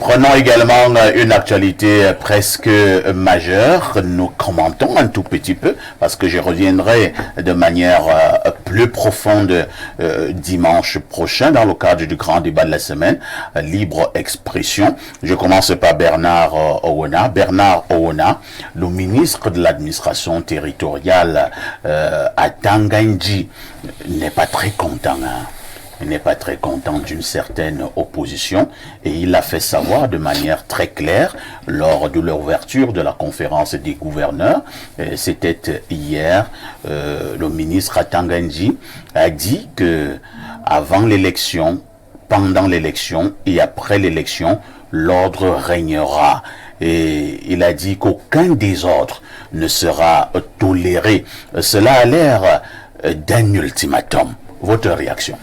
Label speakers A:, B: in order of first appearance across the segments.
A: Prenons également une actualité presque majeure. Nous commentons un tout petit peu parce que je reviendrai de manière plus profonde dimanche prochain dans le cadre du grand débat de la semaine, libre expression. Je commence par Bernard Owona. Bernard Owona, le ministre de l'administration territoriale à Tangandji, n'est pas très content. Il n'est pas très content d'une certaine opposition et il l'a fait savoir de manière très claire lors de l'ouverture de la conférence des gouverneurs. C'était hier, le ministre à Tangandji a dit que avant l'élection, pendant l'élection et après l'élection, l'ordre régnera. Et il a dit qu'aucun désordre ne sera toléré. Cela a l'air d'un ultimatum. Votre réaction?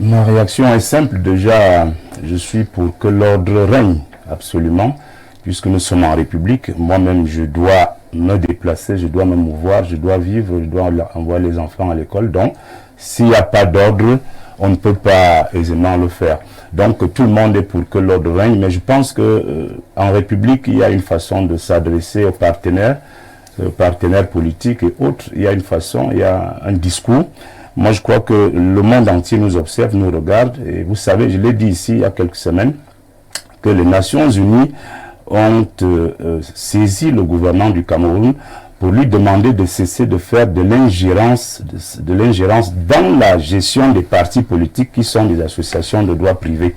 B: Ma réaction est simple. Déjà, je suis pour que l'ordre règne, absolument, puisque nous sommes en République. Moi-même, je dois me déplacer, je dois me mouvoir, je dois vivre, je dois envoyer les enfants à l'école. Donc, s'il n'y a pas d'ordre, on ne peut pas aisément le faire. Donc, tout le monde est pour que l'ordre règne, mais je pense que en République, il y a une façon de s'adresser aux partenaires politiques et autres. Il y a une façon, il y a un discours. Moi, je crois que le monde entier nous observe, nous regarde. Et vous savez, je l'ai dit ici il y a quelques semaines, que les Nations Unies ont saisi le gouvernement du Cameroun pour lui demander de cesser de faire de l'ingérence dans la gestion des partis politiques qui sont des associations de droit privé.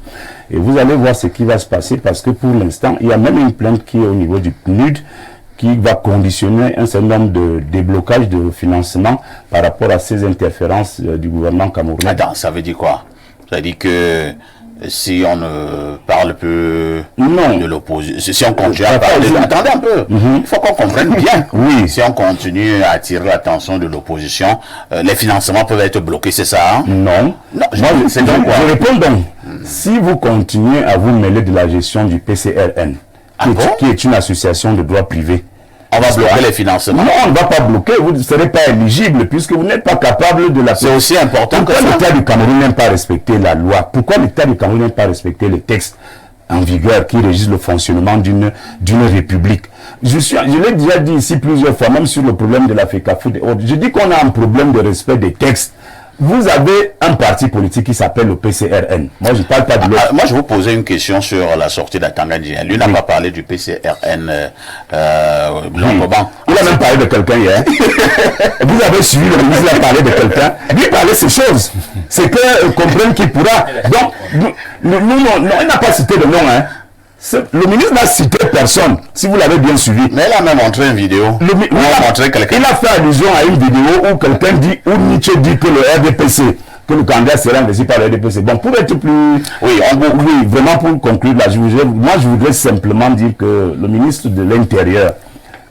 B: Et vous allez voir ce qui va se passer parce que pour l'instant, il y a même une plainte qui est au niveau du PNUD qui va conditionner un certain nombre de déblocages de financement par rapport à ces interférences du gouvernement camerounais.
A: Attends, ça veut dire quoi? Ça veut dire que si on ne parle plus de l'opposition, si on continue à parler... Attendez un peu, il faut qu'on comprenne bien.
B: Oui.
A: Si on continue à attirer l'attention de l'opposition, les financements peuvent être bloqués, c'est ça? Hein?
B: Non. Je réponds donc. Si vous continuez à vous mêler de la gestion du PCRN, qui est une association de droit privé,
A: on va bloquer les financements.
B: Non, on ne va pas bloquer, vous ne serez pas éligible puisque vous n'êtes pas capable de la...
A: C'est aussi important que ça.
B: Pourquoi l'État du Cameroun n'aime pas respecter la loi? Pourquoi l'État du Cameroun n'aime pas respecter les textes en vigueur qui régissent le fonctionnement d'une république? Je l'ai déjà dit ici plusieurs fois, même sur le problème de la FECAFOOT et autres. Je dis qu'on a un problème de respect des textes. Vous avez un parti politique qui s'appelle le PCRN. Moi, je ne parle pas de l'autre.
A: Moi, je vous posais une question sur la sortie d'Atangandji. Lui n'a pas parlé du PCRN.
B: Il a même parlé de quelqu'un hier. Vous avez suivi le ministre, il a parlé de quelqu'un. Lui parler ces choses. C'est que comprenne qu'il pourra. Donc, non, il n'a pas cité de nom. Hein. Le ministre n'a cité personne, si vous l'avez bien suivi.
A: Mais il a même montré une vidéo.
B: Il a fait allusion à une vidéo où quelqu'un dit, où Nietzsche dit que le RDPC, que le candidat sera investi par le RDPC. Bon, pour être plus... Oui, vraiment pour conclure, là, moi je voudrais simplement dire que le ministre de l'Intérieur,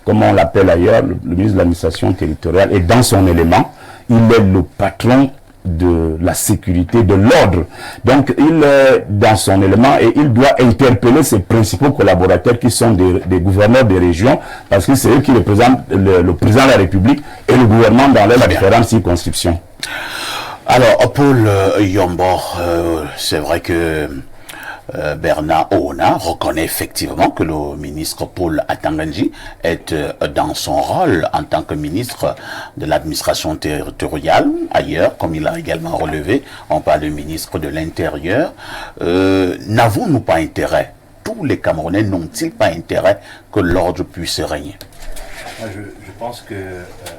B: comme on l'appelle ailleurs, le ministre de l'administration territoriale, est dans son élément. Il est le patron de la sécurité, de l'ordre. Donc, il est dans son élément et il doit interpeller ses principaux collaborateurs qui sont des gouverneurs des régions parce que c'est eux qui représentent le président de la République et le gouvernement dans leurs différentes circonscriptions.
A: Alors, Paul Yombor, c'est vrai que Bernard Owona reconnaît effectivement que le ministre Paul Atangandji est dans son rôle en tant que ministre de l'administration territoriale. Ailleurs, comme il a également relevé, on parle de ministre de l'Intérieur. N'avons-nous pas intérêt, tous les Camerounais n'ont-ils pas intérêt que l'ordre puisse régner?
C: Moi, je pense que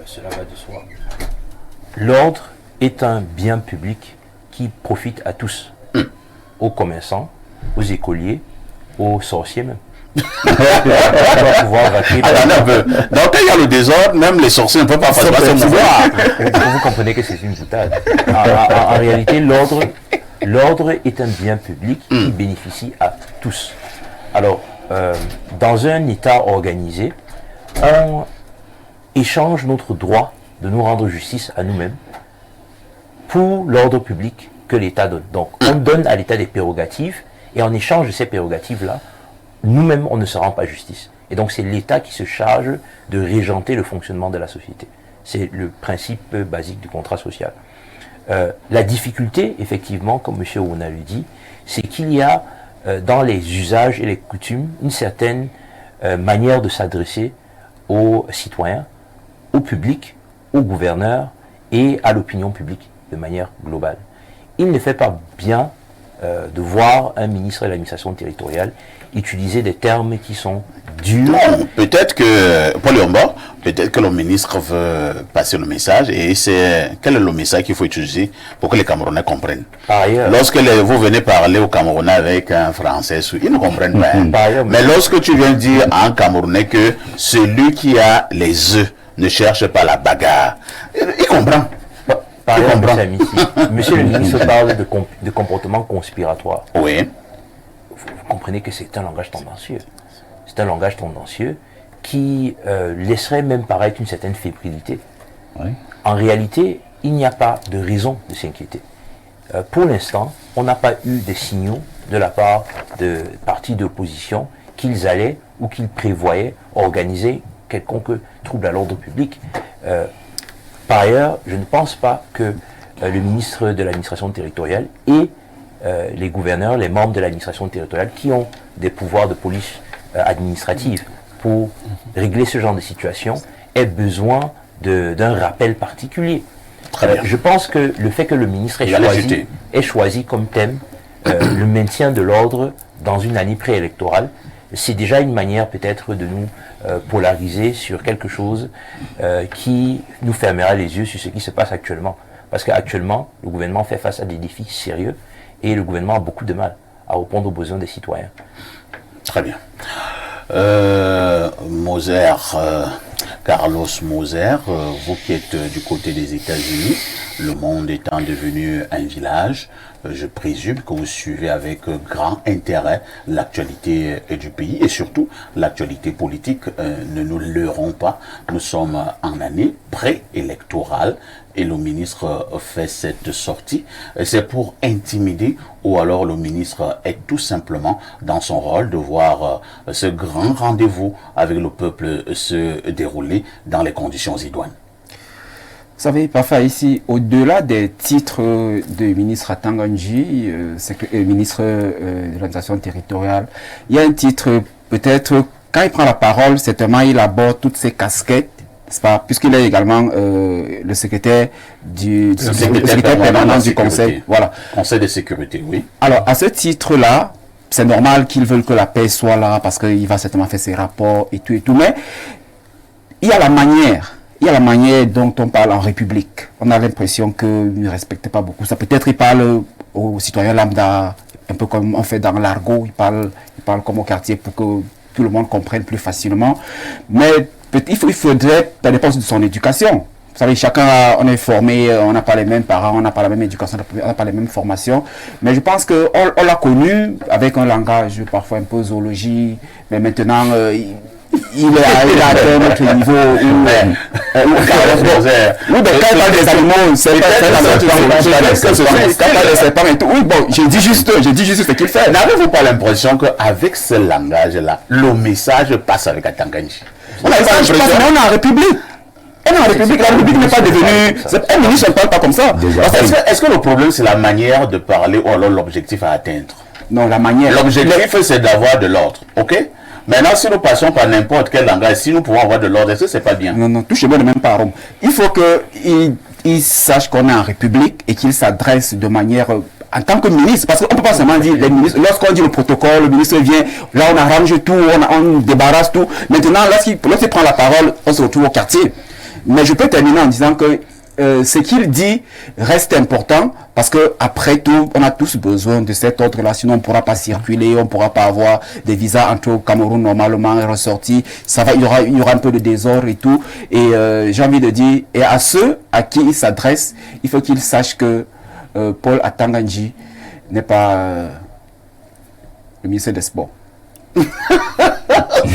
C: cela va de soi. L'ordre est un bien public qui profite à tous, aux commerçants, aux écoliers, aux sorciers même.
A: Attendez un peu. Donc il y a le désordre, même les sorciers ne peuvent pas faire ce pouvoir.
C: Vous comprenez que c'est une boutade. En réalité, l'ordre est un bien public qui bénéficie à tous. Alors, dans un État organisé, on échange notre droit de nous rendre justice à nous-mêmes pour l'ordre public que l'État donne. Donc, on donne à l'État des prérogatives et en échange de ces prérogatives-là, nous-mêmes, on ne se rend pas justice. Et donc, c'est l'État qui se charge de régenter le fonctionnement de la société. C'est le principe basique du contrat social. La difficulté, effectivement, comme M. Owona le dit, c'est qu'il y a dans les usages et les coutumes une certaine manière de s'adresser aux citoyens, au public, aux gouverneurs et à l'opinion publique de manière globale. Il ne fait pas bien de voir un ministre de l'administration territoriale utiliser des termes qui sont durs.
A: Non, peut-être que, Paul Yomba, peut-être que le ministre veut passer le message et quel est le message qu'il faut utiliser pour que les Camerounais comprennent.
C: Par ailleurs,
A: Lorsque vous venez parler aux Camerounais avec un Français, ils ne comprennent pas. Hein.
C: Par ailleurs,
A: Mais lorsque tu viens dire à un Camerounais que celui qui a les œufs ne cherche pas la bagarre, il comprend.
C: par ailleurs, monsieur le ministre parle de comportement conspiratoire.
A: Oui.
C: Vous comprenez que c'est un langage tendancieux. C'est un langage tendancieux qui laisserait même paraître une certaine fébrilité.
B: Oui.
C: En réalité, il n'y a pas de raison de s'inquiéter. Pour l'instant, on n'a pas eu des signaux de la part de partis d'opposition qu'ils allaient ou qu'ils prévoyaient organiser quelconque trouble à l'ordre public. Par ailleurs, je ne pense pas que le ministre de l'administration territoriale et les gouverneurs, les membres de l'administration territoriale qui ont des pouvoirs de police administrative pour régler ce genre de situation aient besoin d'un rappel particulier. Je pense que le fait que le ministre ait choisi comme thème le maintien de l'ordre dans une année préélectorale, c'est déjà une manière peut-être de nous polariser sur quelque chose qui nous fermera les yeux sur ce qui se passe actuellement. Parce qu'actuellement, le gouvernement fait face à des défis sérieux et le gouvernement a beaucoup de mal à répondre aux besoins des citoyens.
A: Très bien. Moser, Carlos Moser, vous qui êtes du côté des États-Unis, le monde étant devenu un village, je présume que vous suivez avec grand intérêt l'actualité du pays et surtout l'actualité politique. Ne nous leurrons pas, nous sommes en année préélectorale et le ministre fait cette sortie. C'est pour intimider ou alors le ministre est tout simplement dans son rôle de voir ce grand rendez-vous avec le peuple se dérouler dans les conditions idoines.
D: Vous savez, parfois ici, au-delà des titres de ministre Atanganji, ministre de l'administration territoriale, il y a un titre, peut-être, quand il prend la parole, certainement, il aborde toutes ses casquettes, n'est-ce pas, puisqu'il est également le secrétaire permanent du Conseil. Voilà.
A: Conseil de sécurité, oui.
D: Alors, à ce titre-là, c'est normal qu'ils veulent que la paix soit là, parce qu'il va certainement faire ses rapports et tout, mais il y a la manière. Il y a la manière dont on parle en République. On a l'impression qu'il ne respecte pas beaucoup ça. Peut-être il parle aux citoyens lambda, un peu comme on fait dans l'argot. Il parle comme au quartier pour que tout le monde comprenne plus facilement. Mais il faudrait, ça dépend de son éducation. Vous savez, on est formé, on n'a pas les mêmes parents, on n'a pas la même éducation, on n'a pas les mêmes formations. Mais je pense qu'on l'a connu avec un langage parfois un peu zoologie. Mais maintenant, il a atteint notre niveau où quand il parle des animaux, c'est pas et tout. Oui, bon, je dis juste ce qu'il fait.
A: N'avez-vous pas l'impression qu'avec ce langage-là, le message passe avec Atanganji?
D: On a l'impression, mais on est en République. On est en République, la République n'est pas devenue... Un ministre ne parle pas comme ça.
A: Est-ce que le problème, c'est la manière de parler ou alors l'objectif à atteindre?
D: Non, la manière...
A: L'objectif, c'est d'avoir de l'ordre, ok? Maintenant, si nous passons par n'importe quel langage, si nous pouvons avoir de l'ordre, est-ce que c'est pas bien?
D: Non, touchez-moi de même pas Rome. Il faut qu'il sache qu'on est en République et qu'il s'adresse de manière... en tant que ministre, parce qu'on ne peut pas seulement dire les ministres, lorsqu'on dit le protocole, le ministre vient, là on arrange tout, on débarrasse tout. Maintenant, lorsqu'il prend la parole, on se retrouve au quartier. Mais je peux terminer en disant que ce qu'il dit reste important parce que après tout, on a tous besoin de cet ordre-là, sinon on ne pourra pas circuler, on ne pourra pas avoir des visas entre au Cameroun normalement ressortis. Il y aura un peu de désordre et tout. Et j'ai envie de dire, et à ceux à qui il s'adresse, il faut qu'ils sachent que Paul Atanganji n'est pas le ministre des Sports.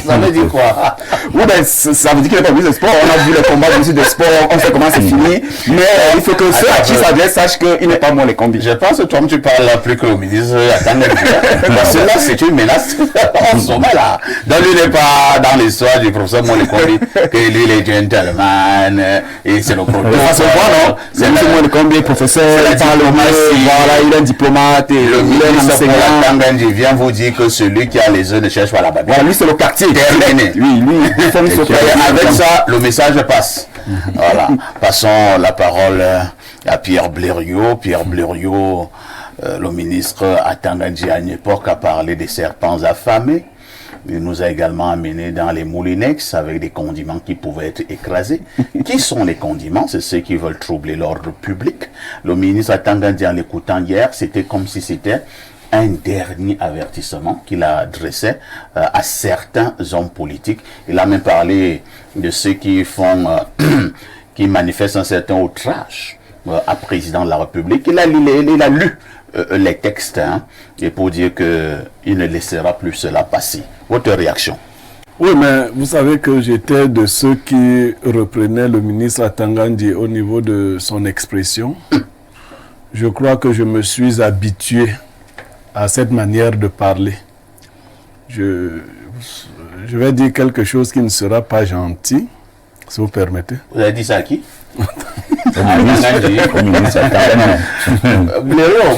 A: Ça veut dire quoi?
D: Oui, ben, ça veut dire qu'il n'est pas ministre des Sports. On a vu les combats du ministre des Sports, on sait comment c'est fini. Mais il faut que ceux à qui ça vient sachent qu'il n'est pas moi les combis.
A: Je pense que toi, tu parles plus que le ministre Atanga Ndji. Parce que là, c'est une menace en ce moment-là. Donc, lui n'est pas dans l'histoire du professeur Molekombi, que lui, il est gentleman, et c'est le protocole.
D: Ça se voit, non? C'est M. Molekombi, professeur, il parle mieux, voilà, il est un diplomate,
A: Le
D: il est un
A: ministre
D: enseignant.
A: Atanga Ndji vient vous dire que celui qui a les œufs ne cherche pas la baguette.
D: Voilà, lui, c'est le quartier.
A: Terminé.
D: Oui, lui, il forme ce
A: Et avec ça, le message passe. Voilà. Passons la parole à Pierre Blériot. Pierre Blériot, le ministre Atanga Ndji à une époque a parlé des serpents affamés. Il nous a également amené dans les moulinex avec des condiments qui pouvaient être écrasés. Qui sont les condiments? C'est ceux qui veulent troubler l'ordre public. Le ministre Atanga Ndji, en l'écoutant hier, c'était comme si c'était un dernier avertissement qu'il adressait à certains hommes politiques. Il a même parlé de ceux qui font, qui manifestent un certain outrage à président de la République. Il a lu les textes, hein, et pour dire qu'il ne laissera plus cela passer. Votre réaction?
E: Oui, mais vous savez que j'étais de ceux qui reprenaient le ministre Atanga Ndji au niveau de son expression. Je crois que je me suis habitué à cette manière de parler. Je vais dire quelque chose qui ne sera pas gentil, si vous permettez.
A: Vous avez dit ça à qui?
B: Au ministre Atanga Ndji.
A: Blériot,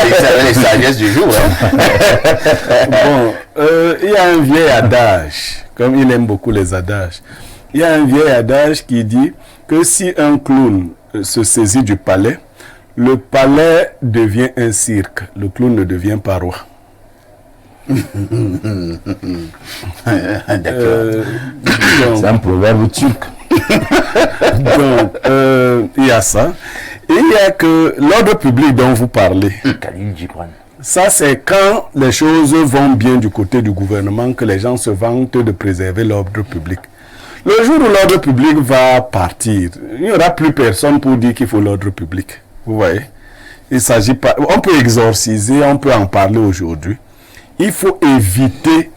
A: il savait les sagesses du jour. Hein.
E: Bon, il y a un vieil adage, comme il aime beaucoup les adages. Il y a un vieil adage qui dit que si un clown se saisit du palais, le palais devient un cirque, le clown ne devient pas roi.
A: D'accord.
B: C'est un proverbe turc.
E: Donc, il y a ça. Et il y a que l'ordre public dont vous parlez,
C: Khalil Gibran.
E: ça c'est quand les choses vont bien du côté du gouvernement que les gens se vantent de préserver l'ordre public. Le jour où l'ordre public va partir, il n'y aura plus personne pour dire qu'il faut l'ordre public. Vous voyez? Il s'agit pas. On peut exorciser, on peut en parler aujourd'hui. Il faut éviter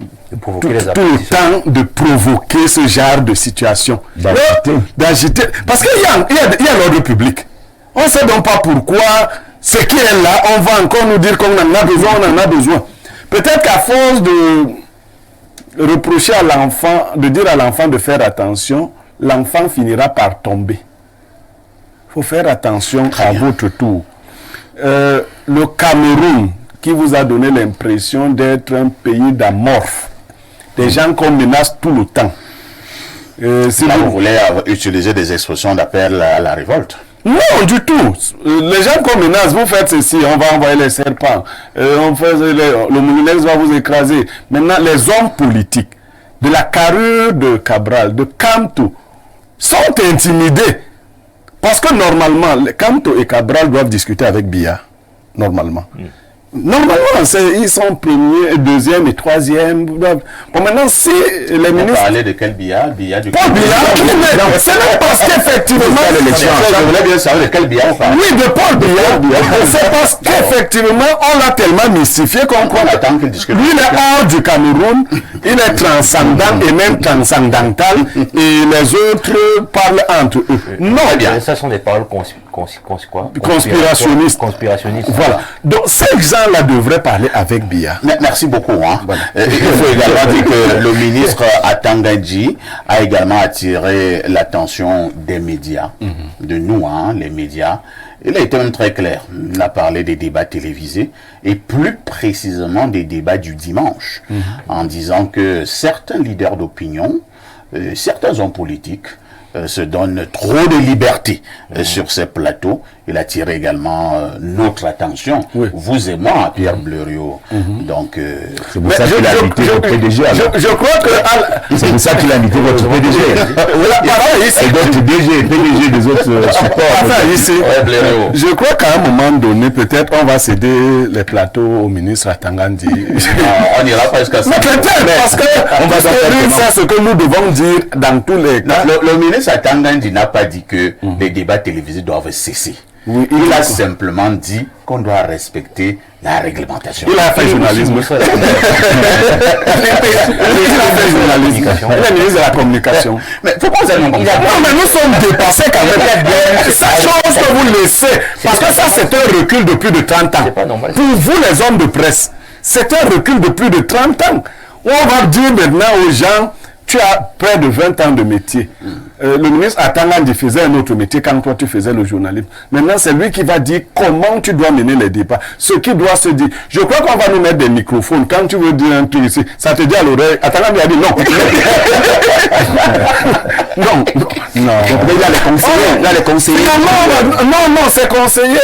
C: De
E: tout,
C: provoquer les
E: tout le
C: applaudissements.
E: temps de provoquer ce genre de situation. D'agiter. Parce qu'il y a l'ordre public. On ne sait donc pas pourquoi ce qui est là, on va encore nous dire qu'on en a besoin, on en a besoin. Peut-être qu'à force de reprocher à l'enfant, de dire à l'enfant de faire attention, l'enfant finira par tomber. Il faut faire attention à votre tour. Le Cameroun, qui vous a donné l'impression d'être un pays d'amorphes, des gens qu'on menace tout le temps. Si
A: Là, vous voulez utiliser des expressions d'appel à la révolte?
E: Non, du tout. Les gens qu'on menace, vous faites ceci, on va envoyer les serpents, le Moulinex va vous écraser. Maintenant, les hommes politiques de la carrure de Cabral, de Kamto, sont intimidés. Parce que normalement, Kamto et Cabral doivent discuter avec Biya. Normalement. Normalement, ils sont premiers, deuxième et troisième. Bon, maintenant, si les
A: Vous
E: ministres...
A: parlez de quel Biya? Biya du
E: Paul Biya, c'est même parce qu'effectivement...
A: Je voulais bien savoir de quel Biya on parle.
E: Oui, de Paul Biya. C'est parce qu'effectivement, on l'a tellement mystifié qu'on croit.
A: On attend qu'il discute.
E: Lui, il est hors du Cameroun, il est transcendant et même transcendantal, et les autres parlent entre eux. Non,
C: Mais ça sont des paroles
E: conspirationnistes.
C: Conspirationnistes.
E: Voilà. Donc, ces gens-là devraient parler avec Biya.
A: Merci beaucoup. Hein. Il faut également dire que le ministre Atanga Ndji a également attiré l'attention des médias, de nous, hein, les médias. Il a été même très clair. Il a parlé des débats télévisés et plus précisément des débats du dimanche, en disant que certains leaders d'opinion, certains hommes politiques, se donnent trop de liberté sur ces plateaux. Il a attiré également notre attention, vous et moi, Pierre Blériot. Donc,
B: c'est pour ça qu'il a invité votre PDG.
E: Je crois que...
B: C'est pour ça qu'il a invité votre PDG. Et d'autres PDG des autres supports.
E: Enfin, ici,
A: Blériot.
E: je crois qu'à un moment donné, peut-être on va céder les plateaux au ministre Atanga Ndji.
A: On ira pas jusqu'à ça.
E: Mais peut-être, parce que c'est ce que nous devons dire dans tous les cas.
A: Le ministre Atanga Ndji n'a pas dit que les débats télévisés doivent cesser.
E: Oui,
A: il a simplement dit qu'on doit respecter la réglementation.
E: Il a fait journalisme. Il a fait journalisme. Il est ministre de la communication.
A: Mais pourquoi vous avez
E: Non, mais nous sommes dépassés quand même. Cette chose que vous laissez, parce que ça c'est un recul de plus de 30 ans.
C: C'est pas normal.
E: Pour vous les hommes de presse, c'est un recul de plus de 30 ans. On va dire maintenant aux gens, tu as près de 20 ans de métier. Le ministre Atangandi faisait un autre métier quand toi tu faisais le journalisme. Maintenant c'est lui qui va dire comment tu dois mener les débats. Ce qui doit se dire. Je crois qu'on va nous mettre des microphones. Quand tu veux dire un truc ici, ça te dit à l'oreille. Atangandi a dit non. Non.
D: Il y a les conseillers. Il y a les conseillers.
E: Non, c'est conseiller.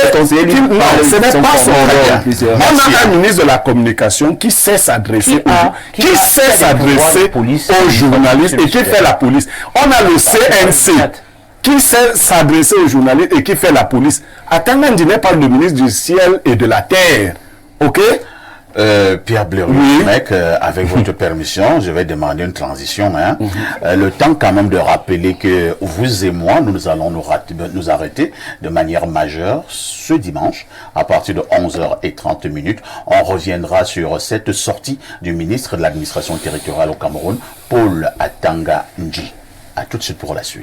E: Non, ce n'est pas son rôle.
D: Plusieurs.
E: On a un ministre de la communication qui sait s'adresser
C: qui a
E: s'adresser aux journalistes et qui fait la police. On a le CNC qui sait s'adresser aux journalistes et qui fait la police. Atangandi n'est pas le ministre du ciel et de la terre. Ok?
A: Pierre Blériot,
E: Oui.
A: avec votre permission, je vais demander une transition. Le temps quand même de rappeler que vous et moi, nous allons nous arrêter de manière majeure ce dimanche à partir de 11h30. On reviendra sur cette sortie du ministre de l'administration territoriale au Cameroun, Paul Atanga Ndji. À tout de suite pour la suite.